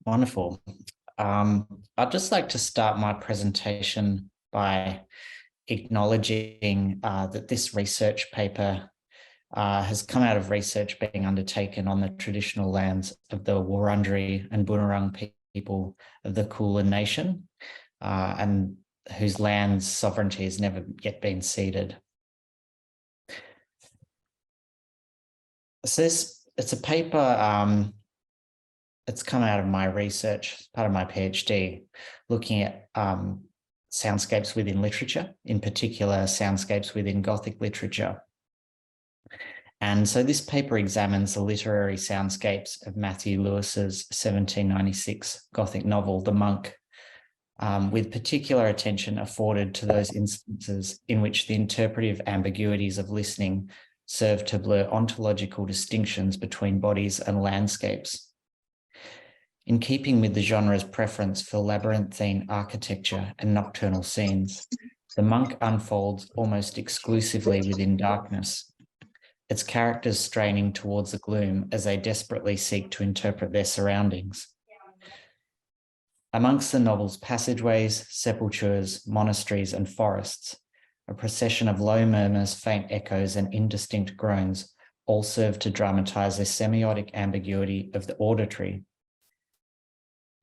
Wonderful. I'd just like to start my presentation by acknowledging that this research paper has come out of research being undertaken on the traditional lands of the Wurundjeri and Bunurong people of the Kulin Nation, and whose land's sovereignty has never yet been ceded. So it's a paper, it's come out of my research, part of my PhD, looking at soundscapes within literature, in particular soundscapes within Gothic literature. And so this paper examines the literary soundscapes of Matthew Lewis's 1796 Gothic novel, The Monk, with particular attention afforded to those instances in which the interpretive ambiguities of listening serve to blur ontological distinctions between bodies and landscapes. In keeping with the genre's preference for labyrinthine architecture and nocturnal scenes, The Monk unfolds almost exclusively within darkness, its characters straining towards the gloom as they desperately seek to interpret their surroundings. Amongst the novel's passageways, sepulchres, monasteries, and forests, a procession of low murmurs, faint echoes, and indistinct groans all serve to dramatize the semiotic ambiguity of the auditory.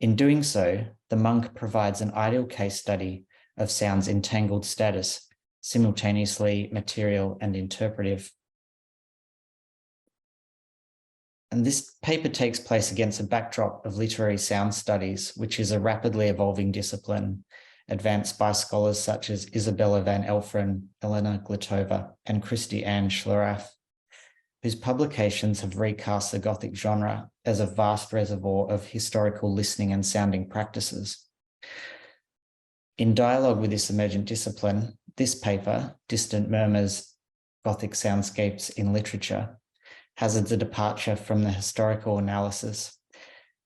In doing so, The Monk provides an ideal case study of sound's entangled status, simultaneously material and interpretive. And this paper takes place against a backdrop of literary sound studies, which is a rapidly evolving discipline advanced by scholars such as Isabella van Elfren, Elena Glitova, and Christy Ann Schlerath, whose publications have recast the Gothic genre as a vast reservoir of historical listening and sounding practices. In dialogue with this emergent discipline, this paper, Distant Murmurs Gothic Soundscapes in Literature, hazards a departure from the historical analysis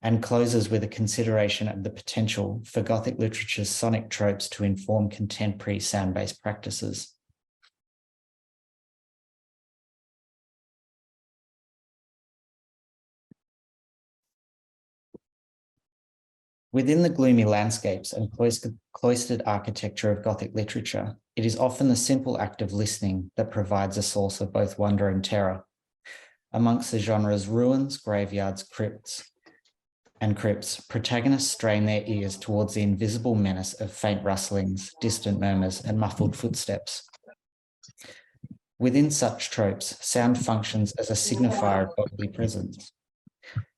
and closes with a consideration of the potential for Gothic literature's sonic tropes to inform contemporary sound-based practices. Within the gloomy landscapes and cloistered architecture of Gothic literature, it is often the simple act of listening that provides a source of both wonder and terror. Amongst the genre's ruins, graveyards, crypts, protagonists strain their ears towards the invisible menace of faint rustlings, distant murmurs, and muffled footsteps. Within such tropes, sound functions as a signifier of bodily presence,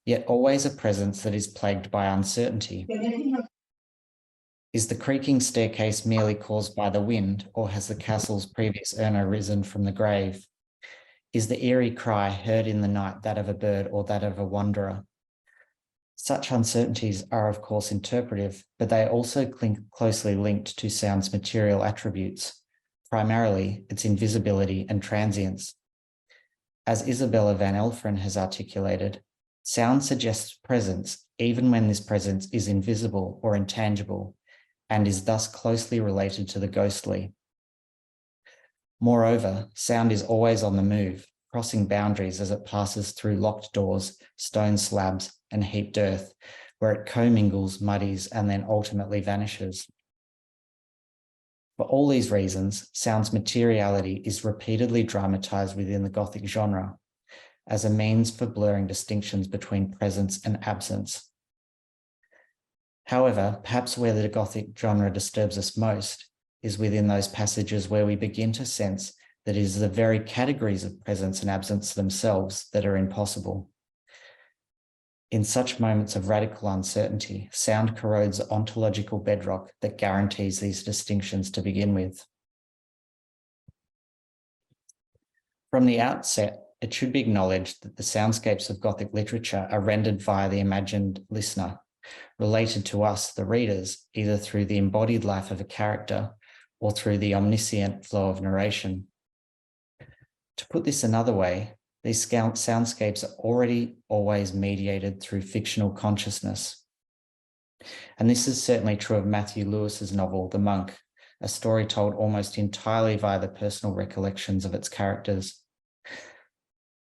yet always a presence that is plagued by uncertainty. Is the creaking staircase merely caused by the wind, or has the castle's previous owner risen from the grave? Is the eerie cry heard in the night that of a bird or that of a wanderer? Such uncertainties are, of course, interpretive, but they are also closely linked to sound's material attributes, primarily its invisibility and transience. As Isabella van Elfren has articulated, sound suggests presence even when this presence is invisible or intangible, and is thus closely related to the ghostly. Moreover, sound is always on the move, crossing boundaries as it passes through locked doors, stone slabs, and heaped earth, where it commingles, muddies, and then ultimately vanishes. For all these reasons, sound's materiality is repeatedly dramatized within the Gothic genre as a means for blurring distinctions between presence and absence. However, perhaps where the Gothic genre disturbs us most is within those passages where we begin to sense that it is the very categories of presence and absence themselves that are impossible. In such moments of radical uncertainty, sound corrodes the ontological bedrock that guarantees these distinctions to begin with. From the outset, it should be acknowledged that the soundscapes of Gothic literature are rendered via the imagined listener, related to us, the readers, either through the embodied life of a character or through the omniscient flow of narration. To put this another way, these soundscapes are already always mediated through fictional consciousness. And this is certainly true of Matthew Lewis's novel, The Monk, a story told almost entirely via the personal recollections of its characters.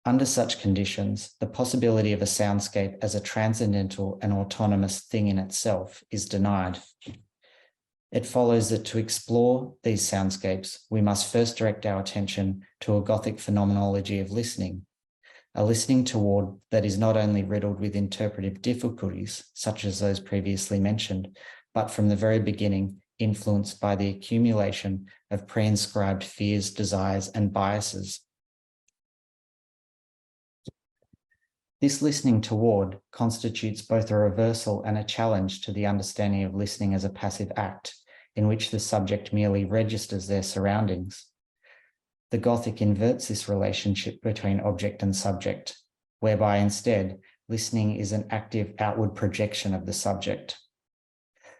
Under such conditions, the possibility of a soundscape as a transcendental and autonomous thing in itself is denied. It follows that to explore these soundscapes, we must first direct our attention to a Gothic phenomenology of listening, a listening toward that is not only riddled with interpretive difficulties, such as those previously mentioned, but from the very beginning influenced by the accumulation of pre-inscribed fears, desires, and biases. This listening toward constitutes both a reversal and a challenge to the understanding of listening as a passive act, in which the subject merely registers their surroundings. The Gothic inverts this relationship between object and subject, whereby instead, listening is an active outward projection of the subject.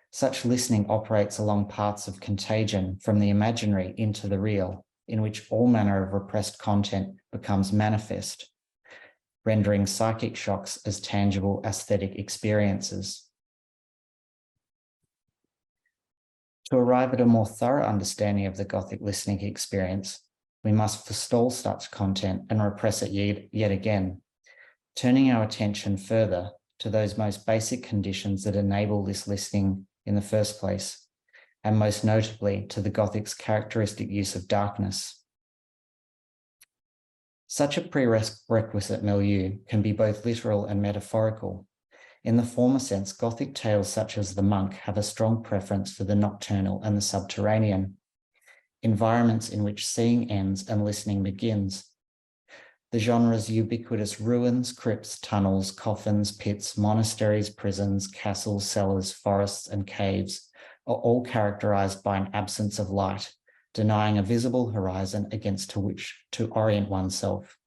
Such listening operates along paths of contagion from the imaginary into the real, in which all manner of repressed content becomes manifest, rendering psychic shocks as tangible aesthetic experiences. To arrive at a more thorough understanding of the Gothic listening experience, we must forestall such content and repress it yet again, turning our attention further to those most basic conditions that enable this listening in the first place, and most notably to the Gothic's characteristic use of darkness. Such a prerequisite milieu can be both literal and metaphorical. In the former sense, Gothic tales such as The Monk have a strong preference for the nocturnal and the subterranean, environments in which seeing ends and listening begins. The genre's ubiquitous ruins, crypts, tunnels, coffins, pits, monasteries, prisons, castles, cellars, forests, and caves are all characterized by an absence of light, denying a visible horizon against which to orient oneself.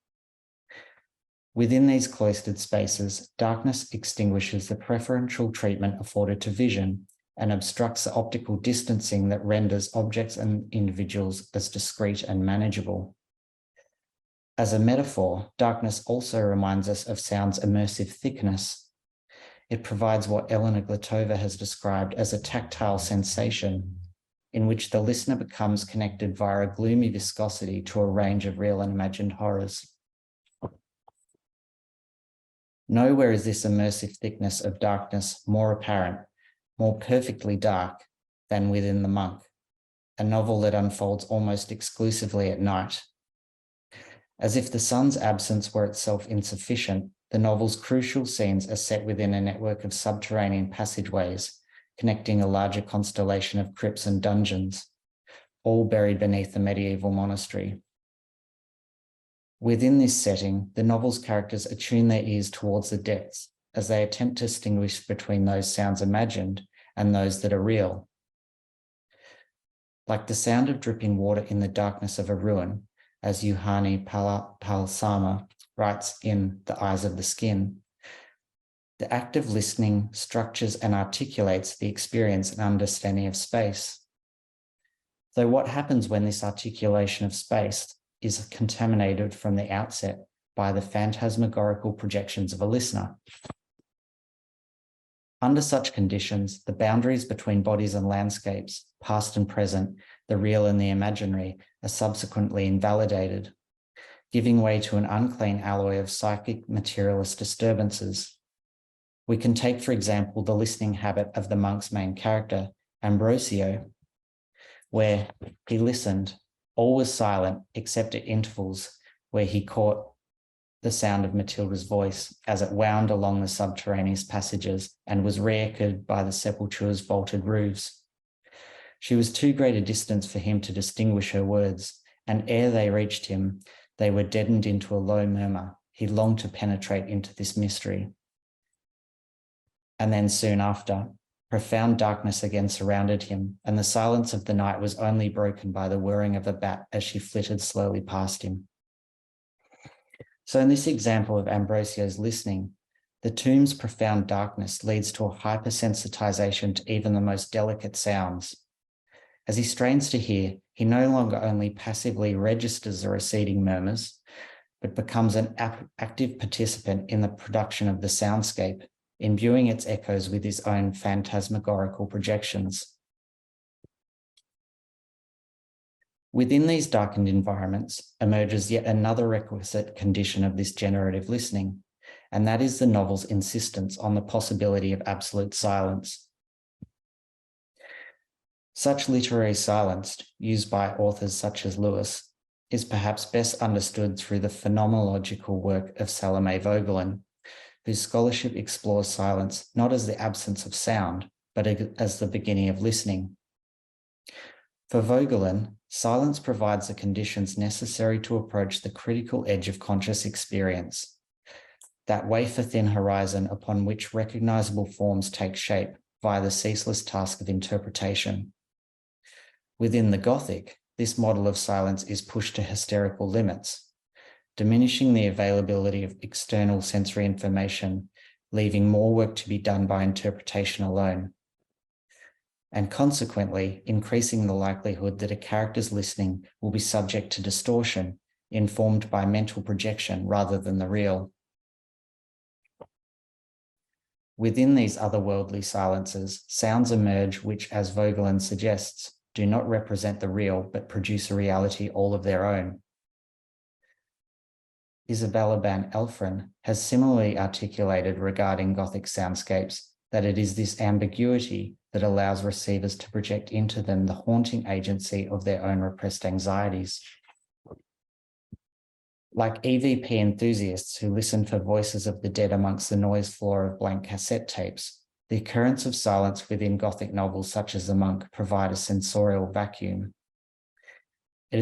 Within these cloistered spaces, darkness extinguishes the preferential treatment afforded to vision and obstructs the optical distancing that renders objects and individuals as discrete and manageable. As a metaphor, darkness also reminds us of sound's immersive thickness. It provides what Elena Glitova has described as a tactile sensation, in which the listener becomes connected via a gloomy viscosity to a range of real and imagined horrors. Nowhere is this immersive thickness of darkness more apparent, more perfectly dark than within The Monk, a novel that unfolds almost exclusively at night. As if the sun's absence were itself insufficient, the novel's crucial scenes are set within a network of subterranean passageways, connecting a larger constellation of crypts and dungeons, all buried beneath the medieval monastery. Within this setting, the novel's characters attune their ears towards the depths as they attempt to distinguish between those sounds imagined and those that are real. Like the sound of dripping water in the darkness of a ruin, as Juhani Palsama writes in The Eyes of the Skin, the act of listening structures and articulates the experience and understanding of space. Though what happens when this articulation of space is contaminated from the outset by the phantasmagorical projections of a listener? Under such conditions, the boundaries between bodies and landscapes, past and present, the real and the imaginary, are subsequently invalidated, giving way to an unclean alloy of psychic materialist disturbances. We can take, for example, the listening habit of the monk's main character, Ambrosio, where he listened. All was silent except at intervals where he caught the sound of Matilda's voice as it wound along the subterraneous passages and was re-echoed by the sepulchres' vaulted roofs. She was too great a distance for him to distinguish her words, and ere they reached him, they were deadened into a low murmur. He longed to penetrate into this mystery. And then soon after, profound darkness again surrounded him, and the silence of the night was only broken by the whirring of a bat as she flitted slowly past him. So in this example of Ambrosio's listening, the tomb's profound darkness leads to a hypersensitization to even the most delicate sounds. As he strains to hear, he no longer only passively registers the receding murmurs, but becomes an active participant in the production of the soundscape, imbuing its echoes with his own phantasmagorical projections. Within these darkened environments emerges yet another requisite condition of this generative listening, and that is the novel's insistence on the possibility of absolute silence. Such literary silence, used by authors such as Lewis, is perhaps best understood through the phenomenological work of Salome Vogelin, whose scholarship explores silence not as the absence of sound, but as the beginning of listening. For Vogelin, silence provides the conditions necessary to approach the critical edge of conscious experience, that wafer-thin horizon upon which recognizable forms take shape via the ceaseless task of interpretation. Within the Gothic, this model of silence is pushed to hysterical limits, diminishing the availability of external sensory information, leaving more work to be done by interpretation alone, and consequently increasing the likelihood that a character's listening will be subject to distortion, informed by mental projection rather than the real. Within these otherworldly silences, sounds emerge which, as Vogelin suggests, do not represent the real, but produce a reality all of their own. Isabella Ban Elfrin has similarly articulated regarding Gothic soundscapes that it is this ambiguity that allows receivers to project into them the haunting agency of their own repressed anxieties. Like EVP enthusiasts who listen for voices of the dead amongst the noise floor of blank cassette tapes, the occurrence of silence within Gothic novels such as The Monk provide a sensorial vacuum. It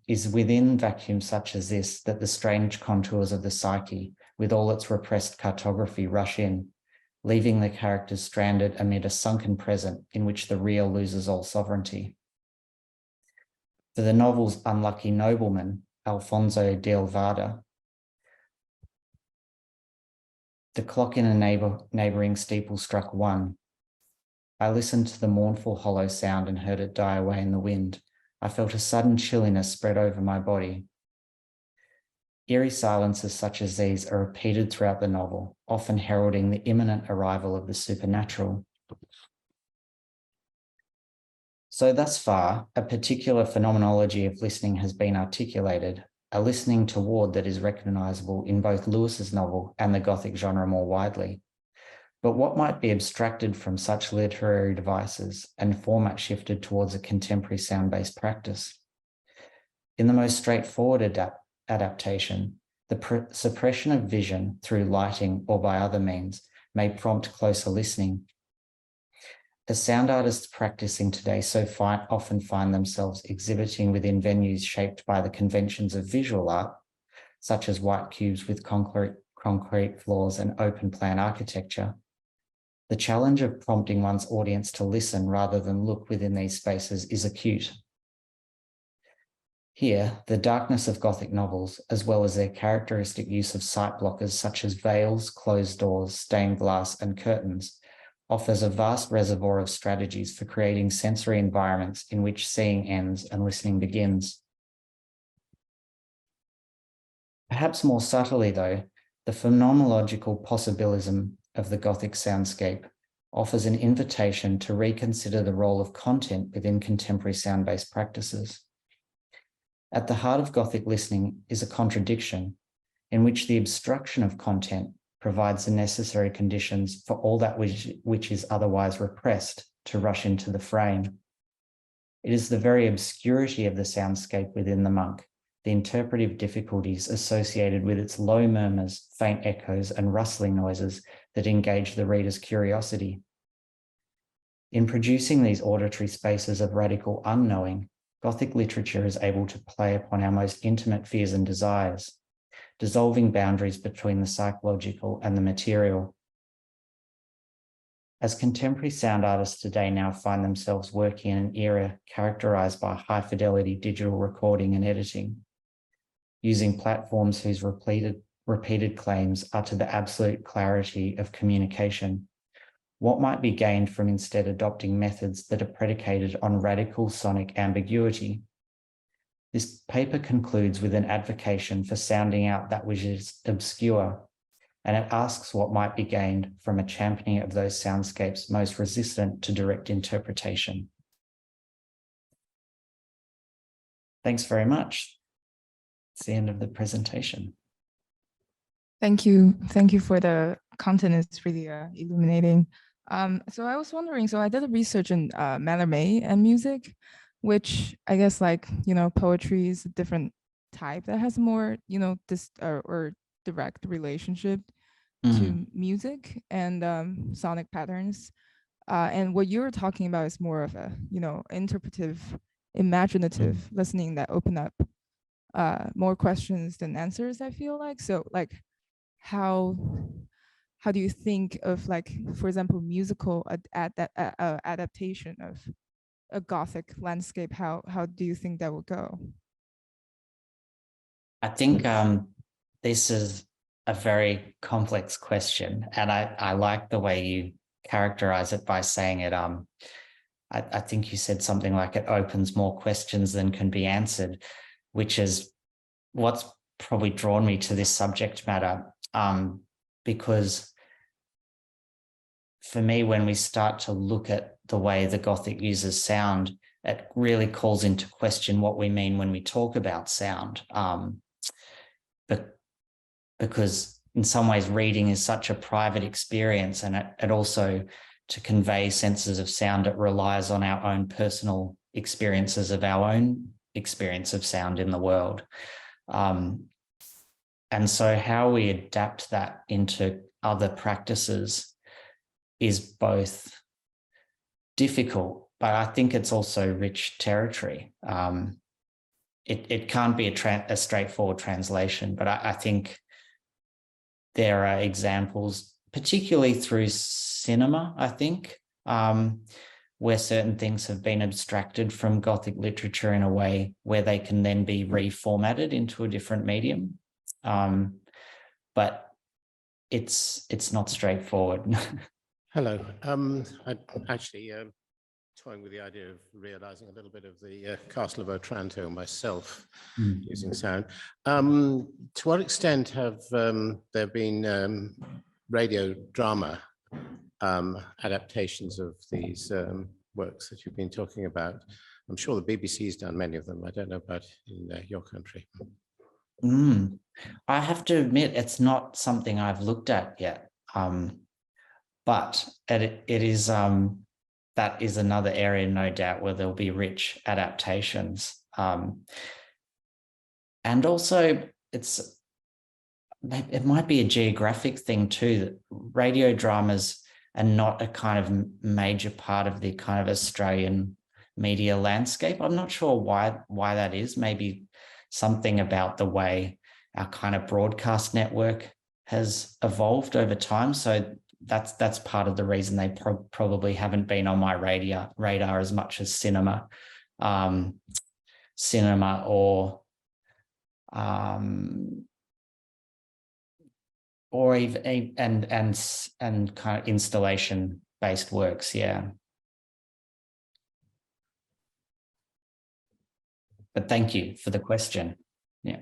is within vacuums such as this that the strange contours of the psyche, with all its repressed cartography, rush in, leaving the characters stranded amid a sunken present in which the real loses all sovereignty. For the novel's unlucky nobleman, Alfonso del Vada, the clock in a neighbouring steeple struck 1. I listened to the mournful hollow sound and heard it die away in the wind. I felt a sudden chilliness spread over my body. Eerie silences such as these are repeated throughout the novel, often heralding the imminent arrival of the supernatural. So thus far, a particular phenomenology of listening has been articulated, a listening toward that is recognisable in both Lewis's novel and the Gothic genre more widely. But what might be abstracted from such literary devices and format shifted towards a contemporary sound-based practice? In the most straightforward adaptation, the suppression of vision through lighting or by other means may prompt closer listening. As sound artists practicing today so often find themselves exhibiting within venues shaped by the conventions of visual art, such as white cubes with concrete floors and open plan architecture, the challenge of prompting one's audience to listen rather than look within these spaces is acute. Here, the darkness of Gothic novels, as well as their characteristic use of sight blockers such as veils, closed doors, stained glass, and curtains, offers a vast reservoir of strategies for creating sensory environments in which seeing ends and listening begins. Perhaps more subtly, though, the phenomenological possibilism of the Gothic soundscape offers an invitation to reconsider the role of content within contemporary sound-based practices. At the heart of Gothic listening is a contradiction in which the obstruction of content provides the necessary conditions for all that which is otherwise repressed to rush into the frame. It is the very obscurity of the soundscape within The Monk, the interpretive difficulties associated with its low murmurs, faint echoes, and rustling noises that engage the reader's curiosity. In producing these auditory spaces of radical unknowing, Gothic literature is able to play upon our most intimate fears and desires, dissolving boundaries between the psychological and the material. As contemporary sound artists today now find themselves working in an era characterized by high-fidelity digital recording and editing, using platforms whose repeated claims are to the absolute clarity of communication, what might be gained from instead adopting methods that are predicated on radical sonic ambiguity? This paper concludes with an advocation for sounding out that which is obscure, and it asks what might be gained from a championing of those soundscapes most resistant to direct interpretation. thanks very much. It's the end of the presentation. Thank you. Thank you for the content. It's really illuminating. So I was wondering, so I did a research in Mallarmé and music, which I guess like, poetry is a different type that has more, this or direct relationship to music and sonic patterns. And what you're talking about is more of a, interpretive, imaginative listening that open up more questions than answers, I feel like. So like, how do you think of, like, for example, musical adaptation of a Gothic landscape? How do you think that will go? I think this is a very complex question, and I like the way you characterize it by saying it. I think you said something like it opens more questions than can be answered, which is what's probably drawn me to this subject matter. Because for me, when we start to look at the way the Gothic uses sound, it really calls into question what we mean when we talk about sound. But because in some ways reading is such a private experience, and it also, to convey senses of sound, it relies on our own personal experiences of our own experience of sound in the world. And so how we adapt that into other practices is both difficult, but I think it's also rich territory. It can't be a straightforward translation, but I think there are examples, particularly through cinema, I think, where certain things have been abstracted from Gothic literature in a way where they can then be reformatted into a different medium. But it's not straightforward. Hello. I'm actually toying with the idea of realizing a little bit of the Castle of Otranto myself using sound. To what extent have there been radio drama adaptations of these works that you've been talking about? I'm sure the BBC's done many of them. I don't know about in your country. I have to admit, it's not something I've looked at yet. But it is that is another area, no doubt, where there'll be rich adaptations. And also, it might be a geographic thing too, that radio dramas are not a kind of major part of the kind of Australian media landscape. I'm not sure why that is. Maybe something about the way our kind of broadcast network has evolved over time. So that's part of the reason they probably haven't been on my radar as much as cinema or even and kind of installation based works. Yeah. But thank you for the question. Yeah.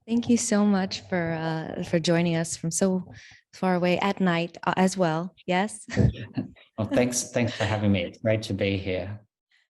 Thank you so much for joining us from so far away at night as well. Yes. Well, thanks for having me. It's great to be here.